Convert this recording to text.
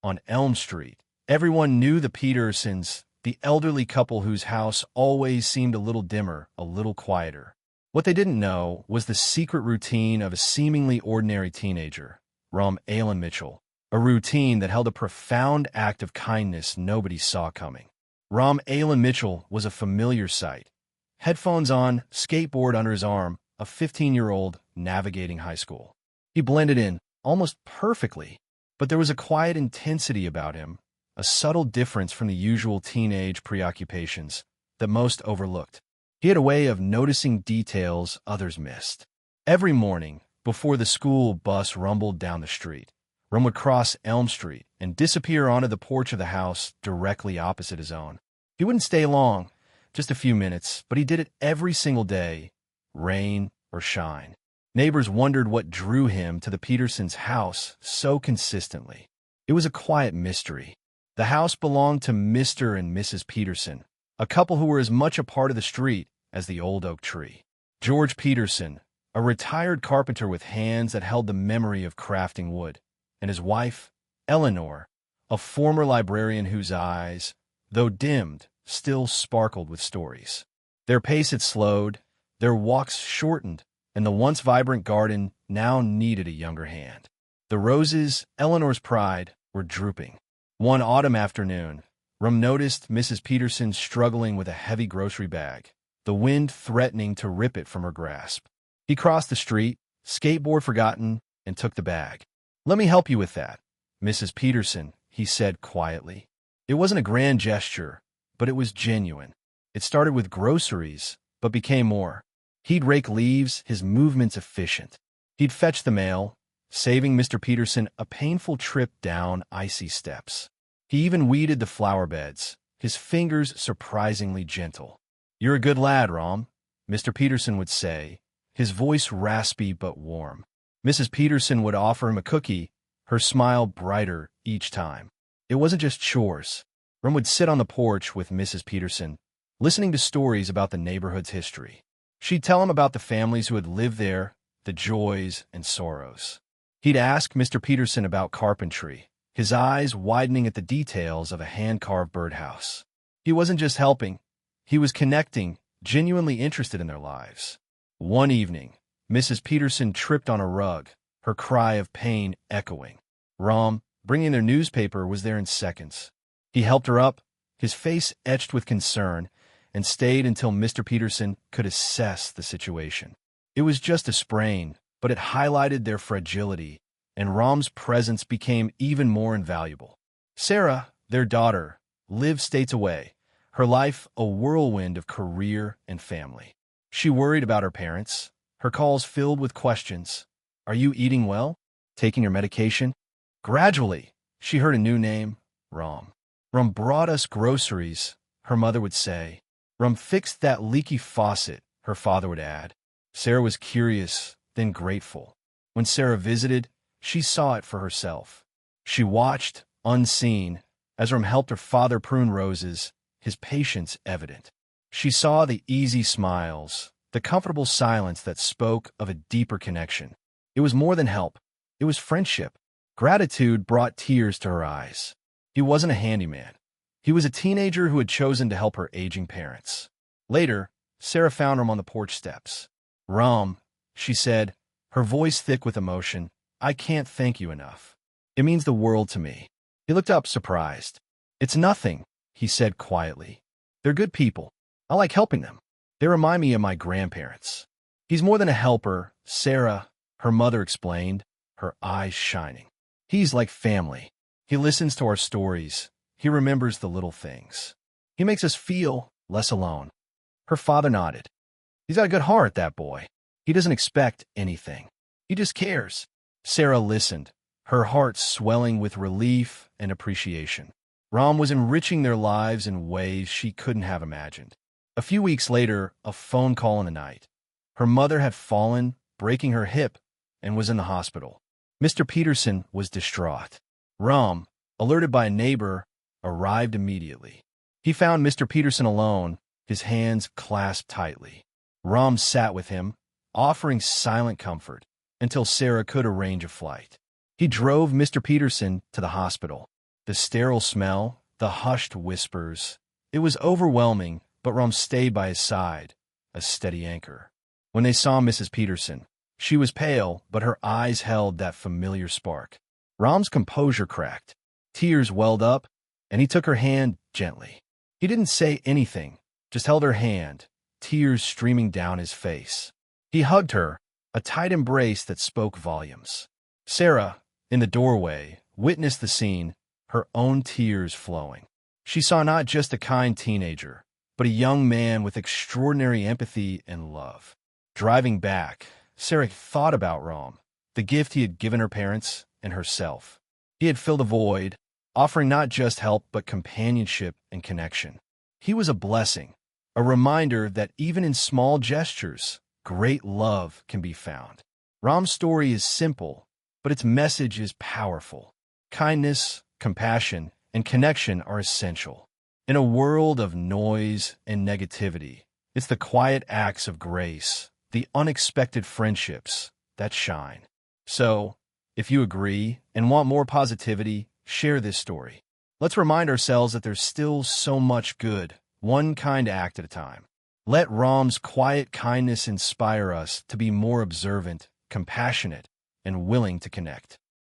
on Elm Street. Everyone knew the Petersons, the elderly couple whose house always seemed a little dimmer, a little quieter. What they didn't know was the secret routine of a seemingly ordinary teenager, Rom Alan Mitchell, a routine that held a profound act of kindness nobody saw coming. Rom Alan Mitchell was a familiar sight. Headphones on, skateboard under his arm, a 15-year-old navigating high school. He blended in, almost perfectly, but there was a quiet intensity about him, a subtle difference from the usual teenage preoccupations that most overlooked. He had a way of noticing details others missed. Every morning, before the school bus rumbled down the street, Rom would cross Elm Street and disappear onto the porch of the house directly opposite his own. He wouldn't stay long, just a few minutes, but he did it every single day, rain or shine. Neighbors wondered what drew him to the Petersons' house so consistently. It was a quiet mystery. The house belonged to Mr. and Mrs. Peterson, a couple who were as much a part of the street as the old oak tree. George Peterson, a retired carpenter with hands that held the memory of crafting wood, and his wife, Eleanor, a former librarian whose eyes, though dimmed, still sparkled with stories. Their pace had slowed, their walks shortened, and the once vibrant garden now needed a younger hand. The roses, Eleanor's pride, were drooping. One autumn afternoon, Rom noticed Mrs. Peterson struggling with a heavy grocery bag, the wind threatening to rip it from her grasp. He crossed the street, skateboard forgotten, and took the bag. "Let me help you with that, Mrs. Peterson," he said quietly. It wasn't a grand gesture, but it was genuine. It started with groceries, but became more. He'd rake leaves, his movements efficient. He'd fetch the mail, saving Mr. Peterson a painful trip down icy steps. He even weeded the flower beds, his fingers surprisingly gentle. "You're a good lad, Rom," Mr. Peterson would say, his voice raspy but warm. Mrs. Peterson would offer him a cookie, her smile brighter each time. It wasn't just chores. Rom would sit on the porch with Mrs. Peterson, listening to stories about the neighborhood's history. She'd tell him about the families who had lived there, the joys and sorrows. He'd ask Mr. Peterson about carpentry, his eyes widening at the details of a hand-carved birdhouse. He wasn't just helping, he was connecting, genuinely interested in their lives. One evening, Mrs. Peterson tripped on a rug, her cry of pain echoing. Rom, bringing their newspaper, was there in seconds. He helped her up, his face etched with concern, and stayed until Mr. Peterson could assess the situation. It was just a sprain, but it highlighted their fragility, and Rom's presence became even more invaluable. Sarah, their daughter, lived states away, her life a whirlwind of career and family. She worried about her parents, her calls filled with questions. "Are you eating well? Taking your medication?" Gradually, she heard a new name, Rom. "Rom brought us groceries," her mother would say. "Rom fixed that leaky faucet," her father would add. Sarah was curious, then grateful. When Sarah visited, she saw it for herself. She watched, unseen, as Rom helped her father prune roses, his patience evident. She saw the easy smiles, the comfortable silence that spoke of a deeper connection. It was more than help. It was friendship. Gratitude brought tears to her eyes. He wasn't a handyman. He was a teenager who had chosen to help her aging parents. Later, Sarah found him on the porch steps. "Rom," she said, her voice thick with emotion, "I can't thank you enough. It means the world to me." He looked up, surprised. "It's nothing," he said quietly. "They're good people. I like helping them. They remind me of my grandparents." "He's more than a helper, Sarah," her mother explained, her eyes shining. "He's like family. He listens to our stories. He remembers the little things. He makes us feel less alone." Her father nodded. "He's got a good heart, that boy. He doesn't expect anything. He just cares." Sarah listened, her heart swelling with relief and appreciation. Rom was enriching their lives in ways she couldn't have imagined. A few weeks later, a phone call in the night. Her mother had fallen, breaking her hip, and was in the hospital. Mr. Peterson was distraught. Rom, alerted by a neighbor, arrived immediately. He found Mr. Peterson alone, his hands clasped tightly. Rom sat with him, offering silent comfort, until Sarah could arrange a flight. He drove Mr. Peterson to the hospital. The sterile smell, the hushed whispers. It was overwhelming, but Rom stayed by his side, a steady anchor. When they saw Mrs. Peterson, she was pale, but her eyes held that familiar spark. Rom's composure cracked. Tears welled up, and he took her hand gently. He didn't say anything, just held her hand, tears streaming down his face. He hugged her, a tight embrace that spoke volumes. Sarah, in the doorway, witnessed the scene, her own tears flowing. She saw not just a kind teenager, but a young man with extraordinary empathy and love. Driving back, Sarah thought about Rom, the gift he had given her parents and herself. He had filled a void, offering not just help but companionship and connection. He was a blessing, a reminder that even in small gestures, great love can be found. Rom's story is simple, but its message is powerful. Kindness, compassion, and connection are essential. In a world of noise and negativity, it's the quiet acts of grace, the unexpected friendships that shine. So, if you agree and want more positivity, share this story. Let's remind ourselves that there's still so much good, one kind act at a time. Let Rom's quiet kindness inspire us to be more observant, compassionate, and willing to connect.